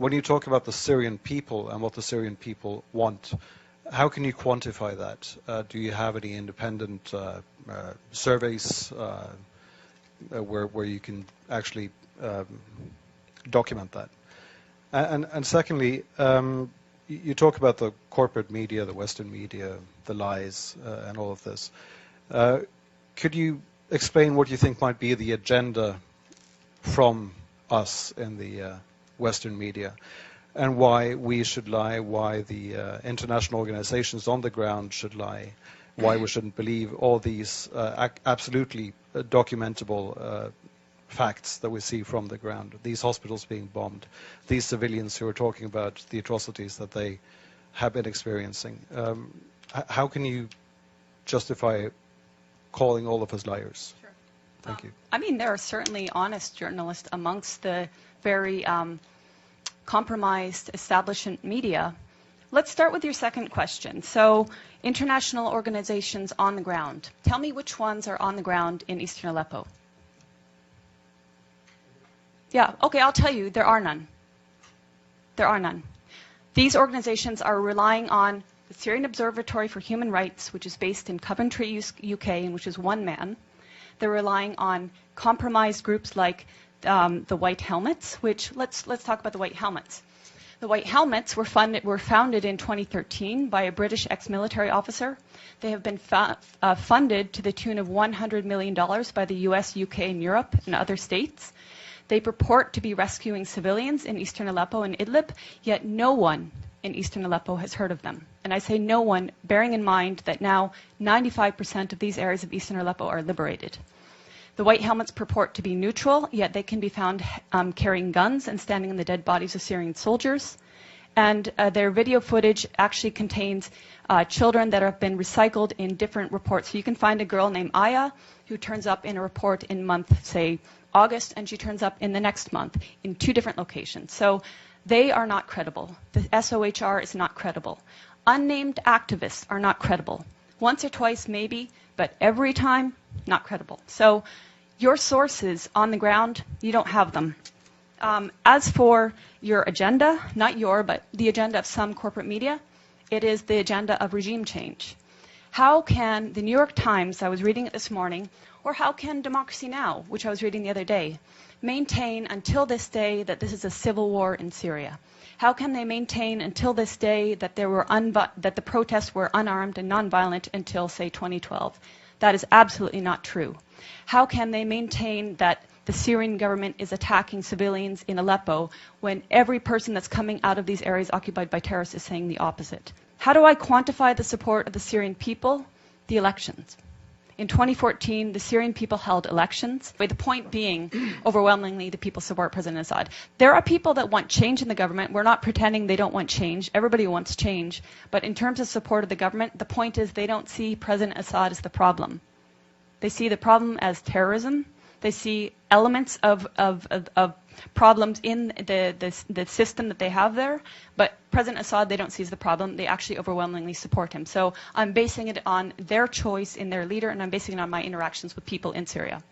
when you talk about the Syrian people and what the Syrian people want, how can you quantify that? Do you have any independent surveys where you can actually document that? And secondly, you talk about the corporate media, the Western media, the lies, and all of this. Could you explain what you think might be the agenda from us in the Western media, and why we should lie, why the international organizations on the ground should lie, why we shouldn't believe all these absolutely documentable facts that we see from the ground, these hospitals being bombed, these civilians who are talking about the atrocities that they have been experiencing. How can you justify calling all of us liars? Sure. Thank you. I mean, there are certainly honest journalists amongst the very compromised establishment media. Let's start with your second question. So, international organizations on the ground. Tell me which ones are on the ground in eastern Aleppo. Yeah, okay, I'll tell you, there are none. There are none. These organizations are relying on the Syrian Observatory for Human Rights, which is based in Coventry, UK, and which is one man. They're relying on compromised groups like the White Helmets, which, let's talk about the White Helmets. The White Helmets were founded in 2013 by a British ex-military officer. They have been funded to the tune of $100 million by the US, UK, and Europe, and other states. They purport to be rescuing civilians in eastern Aleppo and Idlib, yet no one in eastern Aleppo has heard of them. And I say no one, bearing in mind that now 95% of these areas of eastern Aleppo are liberated. The White Helmets purport to be neutral, yet they can be found carrying guns and standing in the dead bodies of Syrian soldiers. And their video footage actually contains children that have been recycled in different reports. So you can find a girl named Aya who turns up in a report in month, say, August, and she turns up in the next month in 2 different locations. So they are not credible. The SOHR is not credible. Unnamed activists are not credible. Once or twice, maybe, but every time, not credible. So your sources on the ground, you don't have them. As for your agenda, not your, but the agenda of some corporate media, it is the agenda of regime change. How can the New York Times, I was reading it this morning, or how can Democracy Now!, which I was reading the other day, maintain until this day that this is a civil war in Syria? How can they maintain until this day that that the protests were unarmed and nonviolent until, say, 2012? That is absolutely not true. How can they maintain that the Syrian government is attacking civilians in Aleppo when every person that's coming out of these areas occupied by terrorists is saying the opposite? How do I quantify the support of the Syrian people? The elections. In 2014, the Syrian people held elections, with the point being, overwhelmingly, the people support President Assad. There are people that want change in the government. We're not pretending they don't want change. Everybody wants change. But in terms of support of the government, the point is they don't see President Assad as the problem. They see the problem as terrorism. They see elements of problems in the system that they have there, but President Assad they don't see as the problem. They actually overwhelmingly support him. So I'm basing it on their choice in their leader, and I'm basing it on my interactions with people in Syria.